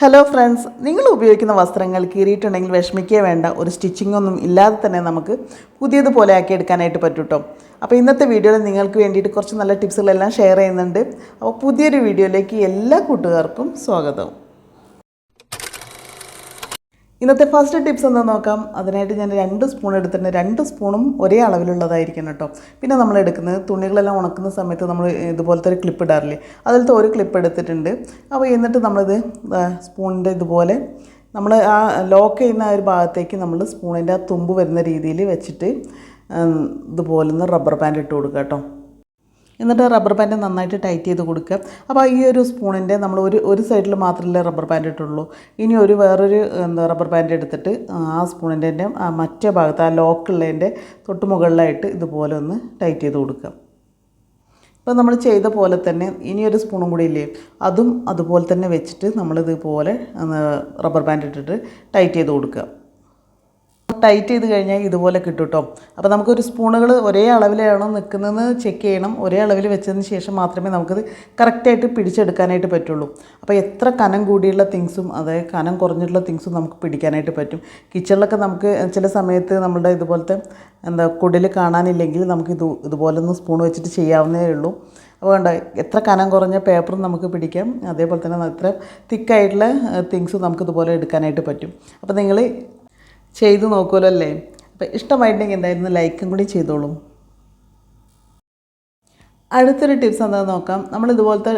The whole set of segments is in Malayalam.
ഹലോ ഫ്രണ്ട്സ്, നിങ്ങൾ ഉപയോഗിക്കുന്ന വസ്ത്രങ്ങൾ കീറിയിട്ടുണ്ടെങ്കിൽ വിഷമിക്കേ വേണ്ട. ഒരു സ്റ്റിച്ചിങ് ഒന്നും ഇല്ലാതെ തന്നെ നമുക്ക് പുതിയതുപോലെ ആക്കി എടുക്കാനായിട്ട് പറ്റും കേട്ടോ. അപ്പോൾ ഇന്നത്തെ വീഡിയോയിൽ നിങ്ങൾക്ക് വേണ്ടിയിട്ട് കുറച്ച് നല്ല ടിപ്സുകളെല്ലാം ഷെയർ ചെയ്യുന്നുണ്ട്. അപ്പോൾ പുതിയൊരു വീഡിയോയിലേക്ക് എല്ലാ കൂട്ടുകാർക്കും സ്വാഗതം. ഇന്നത്തെ ഫസ്റ്റ് ടിപ്സ് എന്താ നോക്കാം. അതിനായിട്ട് ഞാൻ 2 സ്പൂൺ എടുത്തിട്ടുണ്ട്. 2 സ്പൂണും ഒരേ അളവിലുള്ളതായിരിക്കണം കേട്ടോ. പിന്നെ നമ്മൾ എടുക്കുന്നത് തുണികളെല്ലാം ഉണക്കുന്ന സമയത്ത് നമ്മൾ ഇതുപോലത്തെ ഒരു ക്ലിപ്പ് ഇടാറില്ലേ, അതിലത്തെ ഒരു ക്ലിപ്പ് എടുത്തിട്ടുണ്ട്. അപ്പോൾ എന്നിട്ട് നമ്മളിത് സ്പൂണിൻ്റെ ഇതുപോലെ നമ്മൾ ആ ലോക്ക് ചെയ്യുന്ന ആ ഒരു ഭാഗത്തേക്ക് നമ്മൾ സ്പൂണിൻ്റെ ആ തുമ്പ് വരുന്ന രീതിയിൽ വെച്ചിട്ട് ഇതുപോലെ ഒന്ന് റബ്ബർ ബാൻഡ് ഇട്ട് കൊടുക്കുക കേട്ടോ. എന്നിട്ട് റബ്ബർ ബാൻഡ് നന്നായിട്ട് ടൈറ്റ് ചെയ്ത് കൊടുക്കുക. അപ്പോൾ ഈ ഒരു സ്പൂണിൻ്റെ നമ്മൾ ഒരു സൈഡിൽ മാത്രമല്ലേ റബ്ബർ ബാൻഡ് ഇട്ടുള്ളൂ. ഇനി വേറൊരു റബ്ബർ ബാൻഡ് എടുത്തിട്ട് ആ സ്പൂണിൻ്റെ മറ്റേ ഭാഗത്ത് ആ ലോക്കുള്ളതിൻ്റെ തൊട്ട് മുകളിലായിട്ട് ഇതുപോലെ ഒന്ന് ടൈറ്റ് ചെയ്ത് കൊടുക്കുക. ഇപ്പോൾ നമ്മൾ ചെയ്ത പോലെ തന്നെ ഇനിയൊരു സ്പൂണും കൂടി ഇല്ലേ, അതും അതുപോലെ തന്നെ വെച്ചിട്ട് നമ്മളിതുപോലെ റബ്ബർ ബാൻഡ് ഇട്ടിട്ട് ടൈറ്റ് ചെയ്ത് കൊടുക്കുക. ടൈറ്റ് ചെയ്ത് കഴിഞ്ഞാൽ ഇതുപോലെ കിട്ടും കേട്ടോ. അപ്പോൾ നമുക്കൊരു സ്പൂണുകൾ ഒരേ അളവിലാണോ നിൽക്കുന്നതെന്ന് ചെക്ക് ചെയ്യണം. ഒരേ അളവിൽ വെച്ചതിന് ശേഷം മാത്രമേ നമുക്കത് കറക്റ്റായിട്ട് പിടിച്ചെടുക്കാനായിട്ട് പറ്റുള്ളൂ. അപ്പോൾ എത്ര കനം കൂടിയുള്ള തിങ്സും അതായത് കനം കുറഞ്ഞിട്ടുള്ള തിങ്സും നമുക്ക് പിടിക്കാനായിട്ട് പറ്റും. കിച്ചണിലൊക്കെ നമുക്ക് ചില സമയത്ത് നമ്മുടെ ഇതുപോലത്തെ കുടിൽ കാണാനില്ലെങ്കിൽ നമുക്ക് ഇതുപോലെ ഒന്ന് സ്പൂൺ വെച്ചിട്ട് ചെയ്യാവുന്നതേ ഉള്ളൂ. അപ്പോൾ കണ്ടോ, എത്ര കനം കുറഞ്ഞ പേപ്പറും നമുക്ക് പിടിക്കാം. അതേപോലെ തന്നെ എത്ര തിക്കായിട്ടുള്ള തിങ്സും നമുക്കിതുപോലെ എടുക്കാനായിട്ട് പറ്റും. അപ്പോൾ നിങ്ങൾ ചെയ്ത് നോക്കുമല്ലോ അല്ലേ. അപ്പോൾ ഇഷ്ടമായിട്ടുണ്ടെങ്കിൽ എന്തായിരുന്നു ലൈക്കും കൂടി ചെയ്തോളൂ. അടുത്തൊരു ടിപ്സ് എന്താണെന്ന് നോക്കാം. നമ്മളിതുപോലത്തെ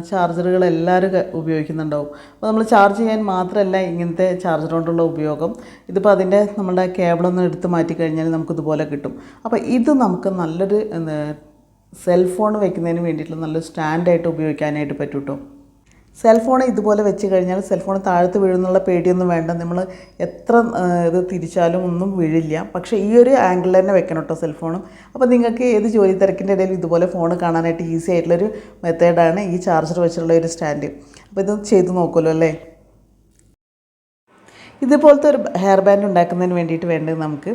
ചാർജറുകൾ എല്ലാവരും ഉപയോഗിക്കുന്നുണ്ടാവും. അപ്പോൾ നമ്മൾ ചാർജ് ചെയ്യാൻ മാത്രമല്ല ഇങ്ങനത്തെ ചാർജർ കൊണ്ടുള്ള ഉപയോഗം. ഇതിപ്പോൾ അതിൻ്റെ നമ്മളുടെ കേബിളൊന്നും എടുത്ത് മാറ്റി കഴിഞ്ഞാൽ നമുക്കിതുപോലെ കിട്ടും. അപ്പോൾ ഇത് നമുക്ക് നല്ലൊരു സെൽഫോൺ വയ്ക്കുന്നതിന് വേണ്ടിയിട്ടുള്ള നല്ലൊരു സ്റ്റാൻഡായിട്ട് ഉപയോഗിക്കാനായിട്ട് പറ്റും കേട്ടോ. സെൽഫോൺ ഇതുപോലെ വെച്ച് കഴിഞ്ഞാൽ സെൽഫോൺ താഴത്ത് വീഴുന്നുള്ള പേടിയൊന്നും വേണ്ട. നമ്മൾ എത്ര ഇത് തിരിച്ചാലും ഒന്നും വീഴില്ല. പക്ഷേ ഈ ഒരു ആംഗിളിൽ തന്നെ വെക്കണം കേട്ടോ സെൽഫോണും. അപ്പോൾ നിങ്ങൾക്ക് ഏത് ജോലി തിരക്കിൻ്റെ ഇടയിൽ ഇതുപോലെ ഫോൺ കാണാനായിട്ട് ഈസി ആയിട്ടുള്ളൊരു മെത്തേഡാണ് ഈ ചാർജർ വെച്ചുള്ള ഒരു സ്റ്റാൻഡ്. അപ്പോൾ ഇത് ചെയ്ത് നോക്കുമല്ലോ അല്ലേ. ഇതുപോലത്തെ ഒരു ഹെയർ ബാൻഡ് ഉണ്ടാക്കുന്നതിന് വേണ്ടിയിട്ട് വേണ്ടത് നമുക്ക്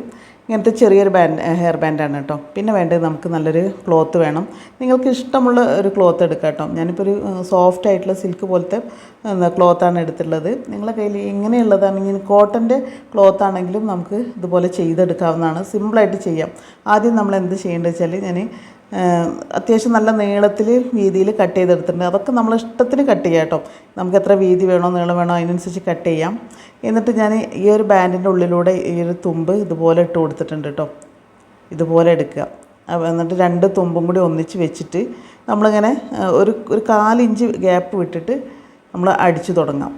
ഇങ്ങനത്തെ ചെറിയൊരു ഹെയർ ബാൻഡാണ് കേട്ടോ. പിന്നെ വേണ്ടത് നമുക്ക് നല്ലൊരു ക്ലോത്ത് വേണം. നിങ്ങൾക്ക് ഇഷ്ടമുള്ള ഒരു ക്ലോത്ത് എടുക്കാം കേട്ടോ. ഞാനിപ്പോൾ ഒരു സോഫ്റ്റ് ആയിട്ടുള്ള സിൽക്ക് പോലത്തെ ക്ലോത്താണ് എടുത്തിട്ടുള്ളത്. നിങ്ങളുടെ കയ്യിൽ ഇങ്ങനെയുള്ളതാണെങ്കിൽ കോട്ടൻ്റെ ക്ലോത്ത് ആണെങ്കിലും നമുക്ക് ഇതുപോലെ ചെയ്തെടുക്കാവുന്നതാണ്. സിമ്പിളായിട്ട് ചെയ്യാം. ആദ്യം നമ്മൾ എന്ത് ചെയ്യേണ്ടത് വെച്ചാൽ ഞാൻ അത്യാവശ്യം നല്ല നീളത്തിൽ വീതിയിൽ കട്ട് ചെയ്തെടുത്തിട്ടുണ്ട്. അതൊക്കെ നമ്മൾ ഇഷ്ടത്തിന് കട്ട് ചെയ്യാം കേട്ടോ. നമുക്ക് എത്ര വീതി വേണോ നീളം വേണോ അതിനനുസരിച്ച് കട്ട് ചെയ്യാം. എന്നിട്ട് ഞാൻ ഈ ഒരു ബാൻഡിൻ്റെ ഉള്ളിലൂടെ ഈ ഒരു തുമ്പ് ഇതുപോലെ ഇട്ട് കൊടുത്തിട്ടുണ്ട് കേട്ടോ. ഇതുപോലെ എടുക്കുക. എന്നിട്ട് 2 തുമ്പും കൂടി ഒന്നിച്ച് വെച്ചിട്ട് നമ്മളിങ്ങനെ ഒരു 1/4 ഇഞ്ച് ഗ്യാപ്പ് വിട്ടിട്ട് നമ്മൾ അടിച്ചു തുടങ്ങാം.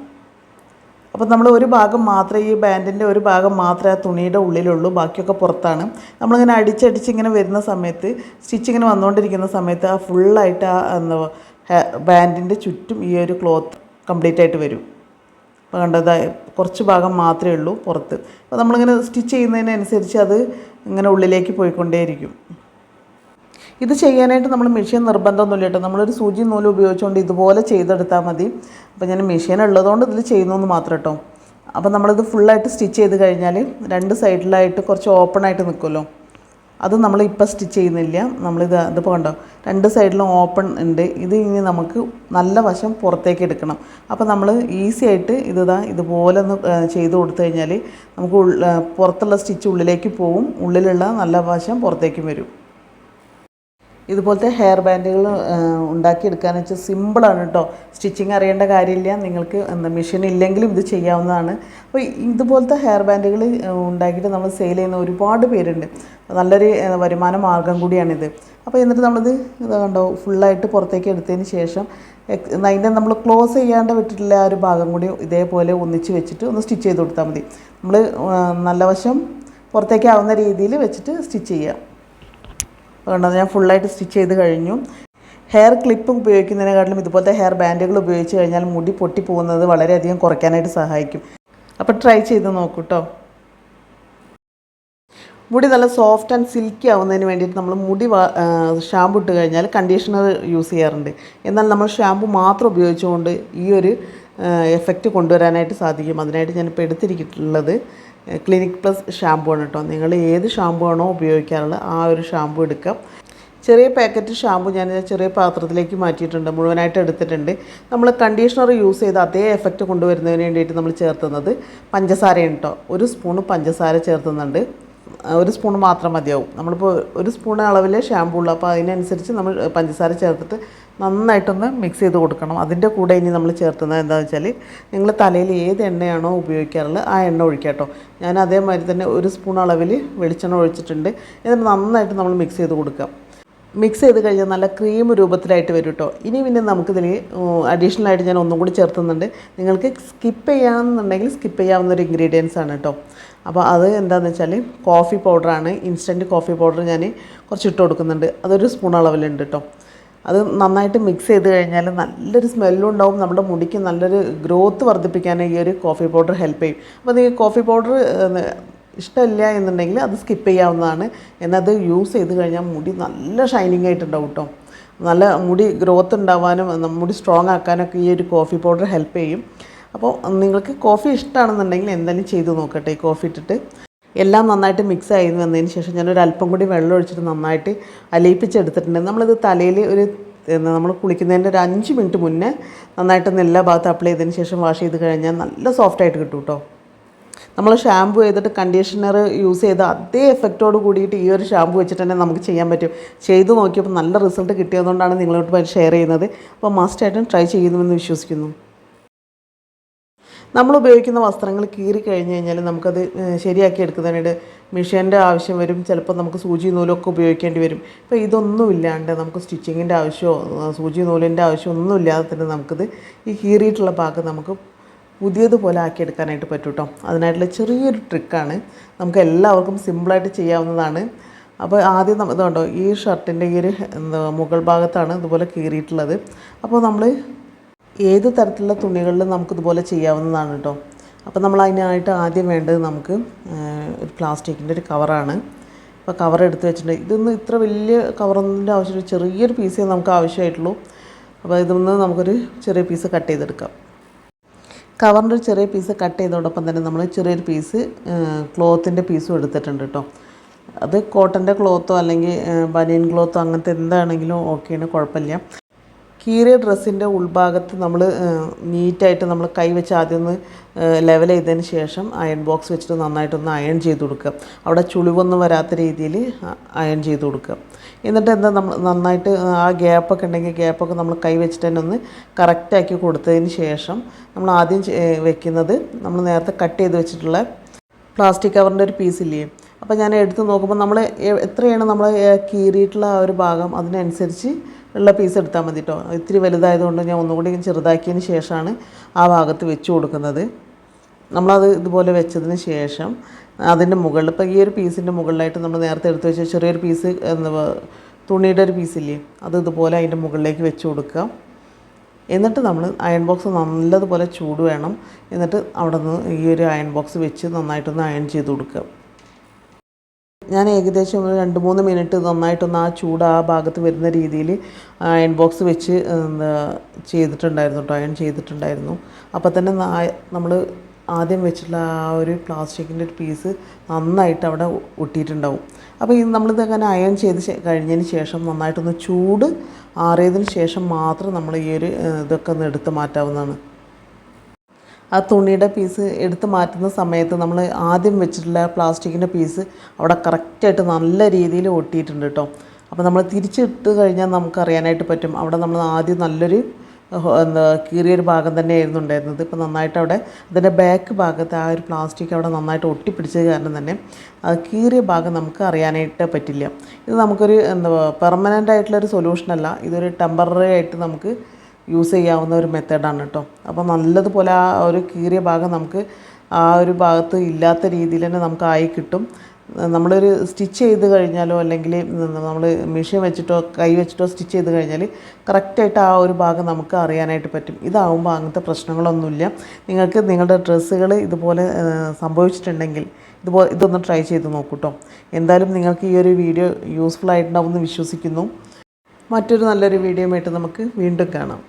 അപ്പോൾ നമ്മൾ ഒരു ഭാഗം മാത്രമേ ഈ ബാൻഡിൻ്റെ ഒരു ഭാഗം മാത്രമേ ആ തുണിയുടെ ഉള്ളിലുള്ളൂ, ബാക്കിയൊക്കെ പുറത്താണ്. നമ്മളിങ്ങനെ അടിച്ചടിച്ച് ഇങ്ങനെ വരുന്ന സമയത്ത് സ്റ്റിച്ചിങ്ങനെ വന്നുകൊണ്ടിരിക്കുന്ന സമയത്ത് ആ ഫുള്ളായിട്ട് ആ ബാൻഡിൻ്റെ ചുറ്റും ഈ ഒരു ക്ലോത്ത് കംപ്ലീറ്റ് ആയിട്ട് വരും. അപ്പോൾ കണ്ടത് കുറച്ച് ഭാഗം മാത്രമേ ഉള്ളൂ പുറത്ത്. അപ്പോൾ നമ്മളിങ്ങനെ സ്റ്റിച്ച് ചെയ്യുന്നതിനനുസരിച്ച് അത് ഇങ്ങനെ ഉള്ളിലേക്ക് പോയിക്കൊണ്ടേയിരിക്കും. ഇത് ചെയ്യാനായിട്ട് നമ്മൾ മെഷീൻ നിർബന്ധമൊന്നുമില്ല കേട്ടോ. നമ്മളൊരു സൂചി നൂല് ഉപയോഗിച്ചുകൊണ്ട് ഇതുപോലെ ചെയ്തെടുത്താൽ മതി. അപ്പോൾ ഞാൻ മെഷീൻ ഉള്ളതുകൊണ്ട് ഇതിൽ ചെയ്യുന്നതെന്ന് മാത്രം കേട്ടോ. അപ്പോൾ നമ്മളിത് ഫുള്ളായിട്ട് സ്റ്റിച്ച് ചെയ്ത് കഴിഞ്ഞാൽ 2 സൈഡിലായിട്ട് കുറച്ച് ഓപ്പണായിട്ട് നിൽക്കുമല്ലോ, അത് നമ്മൾ ഇപ്പോൾ സ്റ്റിച്ച് ചെയ്യുന്നില്ല. ഇതിപ്പോൾ കണ്ടോ 2 സൈഡിലും ഓപ്പൺ ഉണ്ട്. ഇത് ഇനി നമുക്ക് നല്ല വശം പുറത്തേക്ക് എടുക്കണം. അപ്പോൾ നമ്മൾ ഈസി ആയിട്ട് ഇതുപോലെ ഒന്ന് ചെയ്ത് കൊടുത്തു കഴിഞ്ഞാൽ നമുക്ക് പുറത്തുള്ള സ്റ്റിച്ച് ഉള്ളിലേക്ക് പോവും, ഉള്ളിലുള്ള നല്ല വശം പുറത്തേക്കും വരും. ഇതുപോലത്തെ ഹെയർ ബാൻഡുകൾ ഉണ്ടാക്കിയെടുക്കാന്ന് വെച്ചാൽ സിമ്പിളാണ് കേട്ടോ. സ്റ്റിച്ചിങ് അറിയേണ്ട കാര്യമില്ല. നിങ്ങൾക്ക് മെഷീൻ ഇല്ലെങ്കിലും ഇത് ചെയ്യാവുന്നതാണ്. അപ്പോൾ ഇതുപോലത്തെ ഹെയർ ബാൻഡുകൾ ഉണ്ടാക്കിയിട്ട് നമ്മൾ സെയിൽ ചെയ്യുന്ന ഒരുപാട് പേരുണ്ട്. നല്ലൊരു വരുമാന മാർഗം കൂടിയാണിത്. അപ്പോൾ എന്നിട്ട് നമ്മളിത് കണ്ടോ ഫുള്ളായിട്ട് പുറത്തേക്ക് എടുത്തതിന് ശേഷം അതിൻ്റെ നമ്മൾ ക്ലോസ് ചെയ്യാണ്ട് വിട്ടിട്ടുള്ള ആ ഒരു ഭാഗം കൂടി ഇതേപോലെ ഒന്നിച്ച് വെച്ചിട്ട് ഒന്ന് സ്റ്റിച്ച് ചെയ്ത് കൊടുത്താൽ മതി. നമ്മൾ നല്ല വശം പുറത്തേക്ക് ആവുന്ന രീതിയിൽ വെച്ചിട്ട് സ്റ്റിച്ച് ചെയ്യുക. അതുകൊണ്ട് ഞാൻ ഫുള്ളായിട്ട് സ്റ്റിച്ച് ചെയ്ത് കഴിഞ്ഞു. ഹെയർ ക്ലിപ്പ് ഉപയോഗിക്കുന്നതിനെക്കാട്ടിലും ഇതുപോലത്തെ ഹെയർ ബാൻഡുകൾ ഉപയോഗിച്ച് കഴിഞ്ഞാൽ മുടി പൊട്ടിപ്പോകുന്നത് വളരെയധികം കുറയ്ക്കാനായിട്ട് സഹായിക്കും. അപ്പോൾ ട്രൈ ചെയ്ത് നോക്കൂ കേട്ടോ. മുടി നല്ല സോഫ്റ്റ് ആൻഡ് സിൽക്കി ആവുന്നതിന് വേണ്ടിയിട്ട് നമ്മൾ മുടി ഷാമ്പു ഇട്ട് കഴിഞ്ഞാൽ കണ്ടീഷണർ യൂസ് ചെയ്യാറുണ്ട്. എന്നാൽ നമ്മൾ ഷാമ്പു മാത്രം ഉപയോഗിച്ചുകൊണ്ട് ഈ ഒരു എഫക്റ്റ് കൊണ്ടുവരാനായിട്ട് സാധിക്കും. അതിനായിട്ട് ഞാനിപ്പോൾ എടുത്തിരിക്കുന്നത് ക്ലിനിക് പ്ലസ് ഷാമ്പു ആണ് കേട്ടോ. നിങ്ങൾ ഏത് ഷാമ്പു ആണോ ഉപയോഗിക്കാറുള്ളത് ആ ഒരു ഷാമ്പു എടുക്കുക. ചെറിയ പാക്കറ്റ് ഷാമ്പു ഞാൻ ചെറിയ പാത്രത്തിലേക്ക് മാറ്റിയിട്ടുണ്ട്, മുഴുവനായിട്ട് എടുത്തിട്ടുണ്ട്. നമ്മൾ കണ്ടീഷണർ യൂസ് ചെയ്ത് അതേ എഫക്റ്റ് കൊണ്ടുവരുന്നതിന് വേണ്ടിയിട്ട് നമ്മൾ ചേർത്തുന്നത് പഞ്ചസാരയാണ് കേട്ടോ. 1 സ്പൂൺ പഞ്ചസാര ചേർത്തുന്നുണ്ട്. 1 സ്പൂൺ മാത്രം മതിയാവും. നമ്മളിപ്പോൾ 1 സ്പൂൺ അളവിൽ ഷാമ്പൂ ഉള്ളൂ, അപ്പോൾ അതിനനുസരിച്ച് നമ്മൾ പഞ്ചസാര ചേർത്തിട്ട് നന്നായിട്ടൊന്ന് മിക്സ് ചെയ്ത് കൊടുക്കണം. അതിൻ്റെ കൂടെ ഇനി നമ്മൾ ചേർത്തുന്നത് എന്താണെന്ന് വെച്ചാൽ, നിങ്ങൾ തലയിൽ ഏത് എണ്ണയാണോ ഉപയോഗിക്കാറുള്ളത് ആ എണ്ണ ഒഴിക്കുക കേട്ടോ. ഞാൻ അതേമാതിരി തന്നെ 1 സ്പൂൺ അളവിൽ വെളിച്ചെണ്ണ ഒഴിച്ചിട്ടുണ്ട്. എന്നിട്ട് നന്നായിട്ട് നമ്മൾ മിക്സ് ചെയ്ത് കൊടുക്കാം. മിക്സ് ചെയ്ത് കഴിഞ്ഞാൽ നല്ല ക്രീം രൂപത്തിലായിട്ട് വരും കേട്ടോ. ഇനി പിന്നെ നമുക്കിതിൽ അഡീഷണലായിട്ട് ഞാൻ ഒന്നും കൂടി ചേർത്തുന്നുണ്ട്. നിങ്ങൾക്ക് സ്കിപ്പ് ചെയ്യാമെന്നുണ്ടെങ്കിൽ സ്കിപ്പ് ചെയ്യാവുന്നൊരു ഇൻഗ്രീഡിയൻസ് ആണ് കേട്ടോ. അപ്പോൾ അത് എന്താണെന്ന് വെച്ചാൽ കോഫി പൗഡറാണ്. ഇൻസ്റ്റൻറ്റ് കോഫി പൗഡർ ഞാൻ കുറച്ച് ഇട്ട് കൊടുക്കുന്നുണ്ട്. അതൊരു സ്പൂൺ അളവിലുണ്ട് കേട്ടോ. അത് നന്നായിട്ട് മിക്സ് ചെയ്ത് കഴിഞ്ഞാൽ നല്ലൊരു സ്മെല്ലും ഉണ്ടാവും. നമ്മുടെ മുടിക്ക് നല്ലൊരു ഗ്രോത്ത് വർദ്ധിപ്പിക്കാൻ ഈ ഒരു കോഫി പൗഡർ ഹെൽപ്പ് ചെയ്യും. അപ്പോൾ നിങ്ങൾക്ക് കോഫി പൗഡർ ഇഷ്ടമില്ല എന്നുണ്ടെങ്കിൽ അത് സ്കിപ്പ് ചെയ്യാവുന്നതാണ്. എന്നാൽ യൂസ് ചെയ്ത് കഴിഞ്ഞാൽ മുടി നല്ല ഷൈനിങ് ആയിട്ടുണ്ടാവും കേട്ടോ. നല്ല മുടി ഗ്രോത്ത് ഉണ്ടാവാനും മുടി സ്ട്രോങ് ആക്കാനൊക്കെ ഈ ഒരു കോഫി പൗഡർ ഹെൽപ്പ് ചെയ്യും. അപ്പോൾ നിങ്ങൾക്ക് കോഫി ഇഷ്ടമാണെന്നുണ്ടെങ്കിൽ എന്തായാലും ചെയ്ത് നോക്കട്ടെ. ഈ കോഫി ഇട്ടിട്ട് എല്ലാം നന്നായിട്ട് മിക്സ് ആയി വന്നതിന് ശേഷം ഞാനൊരു അല്പം കൂടി വെള്ളം ഒഴിച്ചിട്ട് നന്നായിട്ട് അലിയിപ്പിച്ചെടുത്തിട്ടുണ്ട്. നമ്മളിത് തലയിൽ നമ്മൾ കുളിക്കുന്നതിൻ്റെ ഒരു 5 മിനിറ്റ് മുന്നേ നന്നായിട്ടൊന്ന് എല്ലാ ഭാഗത്തും അപ്ലൈ ചെയ്തതിന് ശേഷം വാഷ് ചെയ്ത് കഴിഞ്ഞാൽ നല്ല സോഫ്റ്റായിട്ട് കിട്ടും കേട്ടോ. നമ്മൾ ഷാമ്പു ചെയ്തിട്ട് കണ്ടീഷണർ യൂസ് ചെയ്ത് അതേ എഫക്റ്റോട് കൂടിയിട്ട് ഈ ഒരു ഷാമ്പു വെച്ചിട്ട് തന്നെ നമുക്ക് ചെയ്യാൻ പറ്റും. ചെയ്ത് നോക്കിയപ്പോൾ നല്ല റിസൾട്ട് കിട്ടിയതുകൊണ്ടാണ് നിങ്ങളോട് ഷെയർ ചെയ്യുന്നത്. അപ്പോൾ മസ്റ്റായിട്ടും ട്രൈ ചെയ്യുന്നുവെന്ന് വിശ്വസിക്കുന്നു. നമ്മൾ ഉപയോഗിക്കുന്ന വസ്ത്രങ്ങൾ കീറി കഴിഞ്ഞ് കഴിഞ്ഞാൽ നമുക്കത് ശരിയാക്കി എടുക്കുന്നതിനായിട്ട് മെഷീൻ്റെ ആവശ്യം വരും. ചിലപ്പോൾ നമുക്ക് സൂചി നൂലൊക്കെ ഉപയോഗിക്കേണ്ടി വരും. ഇപ്പോൾ ഇതൊന്നും ഇല്ലാണ്ട് നമുക്ക് സ്റ്റിച്ചിങ്ങിൻ്റെ ആവശ്യമോ സൂചി നൂലിൻ്റെ ആവശ്യമോ ഒന്നും ഇല്ലാതെ തന്നെ നമുക്കിത് ഈ കീറിയിട്ടുള്ള ഭാഗം നമുക്ക് പുതിയതുപോലെ ആക്കിയെടുക്കാനായിട്ട് പറ്റും കേട്ടോ. അതിനായിട്ടുള്ള ചെറിയൊരു ട്രിക്കാണ്. നമുക്ക് എല്ലാവർക്കും സിമ്പിളായിട്ട് ചെയ്യാവുന്നതാണ്. അപ്പോൾ ആദ്യം ഇതുണ്ടോ, ഈ ഷർട്ടിൻ്റെ ഈ ഒരു മുകൾ ഭാഗത്താണ് ഇതുപോലെ കീറിയിട്ടുള്ളത്. അപ്പോൾ നമ്മൾ ഏത് തരത്തിലുള്ള തുണികളിലും നമുക്കിതുപോലെ ചെയ്യാവുന്നതാണ് കേട്ടോ. അപ്പോൾ നമ്മൾ അതിനായിട്ട് ആദ്യം വേണ്ടത് നമുക്ക് ഒരു പ്ലാസ്റ്റിക്കിൻ്റെ ഒരു കവറാണ്. അപ്പോൾ കവർ എടുത്ത് വെച്ചിട്ടുണ്ട്. ഇതൊന്നും ഇത്ര വലിയ കവറൊന്നിൻ്റെ ആവശ്യമില്ല, ചെറിയൊരു പീസേ നമുക്ക് ആവശ്യമായിട്ടുള്ളൂ. അപ്പോൾ ഇതൊന്ന് നമുക്കൊരു ചെറിയ പീസ് കട്ട് ചെയ്തെടുക്കാം. കവറിൻ്റെ ഒരു ചെറിയ പീസ് കട്ട് ചെയ്തതോടൊപ്പം തന്നെ നമ്മൾ ചെറിയൊരു പീസ് ക്ലോത്തിൻ്റെ പീസും എടുത്തിട്ടുണ്ട് കേട്ടോ. അത് കോട്ടൻ്റെ ക്ലോത്തോ അല്ലെങ്കിൽ ബനിയൻ ക്ലോത്തോ അങ്ങനത്തെ എന്താണെങ്കിലും ഓക്കെയാണ്, കുഴപ്പമില്ല. കീറിയ ഡ്രസ്സിൻ്റെ ഉൾഭാഗത്ത് നമ്മൾ നീറ്റായിട്ട് നമ്മൾ കൈ വെച്ച് ആദ്യം ഒന്ന് ലെവൽ ചെയ്തതിന് ശേഷം അയൺ ബോക്സ് വെച്ചിട്ട് നന്നായിട്ടൊന്ന് അയൺ ചെയ്ത് കൊടുക്കുക. അവിടെ ചുളിവൊന്നും വരാത്ത രീതിയിൽ അയൺ ചെയ്ത് കൊടുക്കുക. എന്നിട്ട് എന്താ നമ്മൾ നന്നായിട്ട് ആ ഗ്യാപ്പൊക്കെ ഉണ്ടെങ്കിൽ ഗ്യാപ്പൊക്കെ നമ്മൾ കൈ വെച്ചിട്ട് തന്നെ ഒന്ന് കറക്റ്റാക്കി കൊടുത്തതിന് ശേഷം നമ്മൾ ആദ്യം വെക്കുന്നത് നമ്മൾ നേരത്തെ കട്ട് ചെയ്ത് വെച്ചിട്ടുള്ള പ്ലാസ്റ്റിക് കവറിൻ്റെ ഒരു പീസില്ലേ. അപ്പോൾ ഞാൻ എടുത്ത് നോക്കുമ്പോൾ നമ്മൾ എത്രയാണ് നമ്മൾ കീറിയിട്ടുള്ള ആ ഒരു ഭാഗം അതിനനുസരിച്ച് ഉള്ള പീസ് എടുത്താൽ മതി കേട്ടോ. ഇത്തിരി വലുതായതുകൊണ്ട് ഞാൻ ഒന്നുകൂടി ചെറുതാക്കിയതിന് ശേഷമാണ് ആ ഭാഗത്ത് വെച്ച് കൊടുക്കുന്നത്. നമ്മളത് ഇതുപോലെ വെച്ചതിന് ശേഷം അതിൻ്റെ മുകളിൽ ഇപ്പോൾ ഈ ഒരു പീസിൻ്റെ മുകളിലായിട്ട് നമ്മൾ നേരത്തെ എടുത്ത് വെച്ച ചെറിയൊരു പീസ് തുണിയുടെ ഒരു പീസില്ലേ, അത് ഇതുപോലെ അതിൻ്റെ മുകളിലേക്ക് വെച്ച് കൊടുക്കുക. എന്നിട്ട് നമ്മൾ അയൺ ബോക്സ് നല്ലതുപോലെ ചൂട് വേണം. എന്നിട്ട് അവിടെ നിന്ന് ഈ ഒരു അയൺ ബോക്സ് വെച്ച് നന്നായിട്ടൊന്ന് അയൺ ചെയ്ത് കൊടുക്കുക. ഞാൻ ഏകദേശം ഒരു 2-3 മിനിറ്റ് നന്നായിട്ടൊന്ന് ആ ചൂട് ആ ഭാഗത്ത് വരുന്ന രീതിയിൽ അയൺ ബോക്സ് വെച്ച് ചെയ്തിട്ടുണ്ടായിരുന്നു കേട്ടോ, അയൺ ചെയ്തിട്ടുണ്ടായിരുന്നു. അപ്പോൾ തന്നെ നമ്മൾ ആദ്യം വെച്ചിട്ടുള്ള ആ ഒരു പ്ലാസ്റ്റിക്കിൻ്റെ ഒരു പീസ് നന്നായിട്ട് അവിടെ ഒട്ടിയിട്ടുണ്ടാവും. അപ്പോൾ നമ്മളിത് അങ്ങനെ അയൺ ചെയ്ത് കഴിഞ്ഞതിന് ശേഷം നന്നായിട്ടൊന്ന് ചൂട് ആറിയതിന് ശേഷം മാത്രം നമ്മൾ ഈ ഒരു ഇതൊക്കെ ഒന്ന് എടുത്ത് മാറ്റാവുന്നതാണ്. ആ തുണിയുടെ പീസ് എടുത്ത് മാറ്റുന്ന സമയത്ത് നമ്മൾ ആദ്യം വെച്ചിട്ടുള്ള പ്ലാസ്റ്റിക്കിൻ്റെ പീസ് അവിടെ കറക്റ്റായിട്ട് നല്ല രീതിയിൽ ഒട്ടിയിട്ടുണ്ട് കേട്ടോ. അപ്പോൾ നമ്മൾ തിരിച്ചിട്ട് കഴിഞ്ഞാൽ നമുക്കറിയാനായിട്ട് പറ്റും. അവിടെ നമ്മൾ ആദ്യം നല്ലൊരു കീറിയൊരു ഭാഗം തന്നെയായിരുന്നു ഉണ്ടായിരുന്നത്. ഇപ്പോൾ നന്നായിട്ട് അവിടെ അതിൻ്റെ ബാക്ക് ഭാഗത്ത് ആ ഒരു പ്ലാസ്റ്റിക് അവിടെ നന്നായിട്ട് ഒട്ടിപ്പിടിച്ചത് കാരണം തന്നെ അത് കീറിയ ഭാഗം നമുക്ക് അറിയാനായിട്ട് പറ്റില്ല. ഇത് നമുക്കൊരു പെർമനൻ്റ് ആയിട്ടുള്ളൊരു സൊല്യൂഷനല്ല, ഇതൊരു ടെമ്പററി ആയിട്ട് നമുക്ക് യൂസ് ചെയ്യാവുന്ന ഒരു മെത്തേഡാണ് കേട്ടോ. അപ്പോൾ നല്ലതുപോലെ ആ ഒരു കീറിയ ഭാഗം നമുക്ക് ആ ഒരു ഭാഗത്ത് ഇല്ലാത്ത രീതിയിൽ തന്നെ നമുക്ക് ആയി കിട്ടും. നമ്മളൊരു സ്റ്റിച്ച് ചെയ്ത് കഴിഞ്ഞാലോ അല്ലെങ്കിൽ നമ്മൾ മെഷീൻ വെച്ചിട്ടോ കൈ വെച്ചിട്ടോ സ്റ്റിച്ച് ചെയ്ത് കഴിഞ്ഞാൽ കറക്റ്റായിട്ട് ആ ഒരു ഭാഗം നമുക്ക് അറിയാനായിട്ട് പറ്റും. ഇതാവുമ്പോൾ അങ്ങനത്തെ പ്രശ്നങ്ങളൊന്നുമില്ല. നിങ്ങൾക്ക് നിങ്ങളുടെ ഡ്രസ്സുകൾ ഇതുപോലെ സംഭവിച്ചിട്ടുണ്ടെങ്കിൽ ഇതൊന്ന് ട്രൈ ചെയ്ത് നോക്കൂ കേട്ടോ. എന്തായാലും നിങ്ങൾക്ക് ഈ ഒരു വീഡിയോ യൂസ്ഫുൾ ആയിട്ടുണ്ടാവുമെന്ന് വിശ്വസിക്കുന്നു. മറ്റൊരു നല്ലൊരു വീഡിയോ ആയിട്ട് നമുക്ക് വീണ്ടും കാണാം.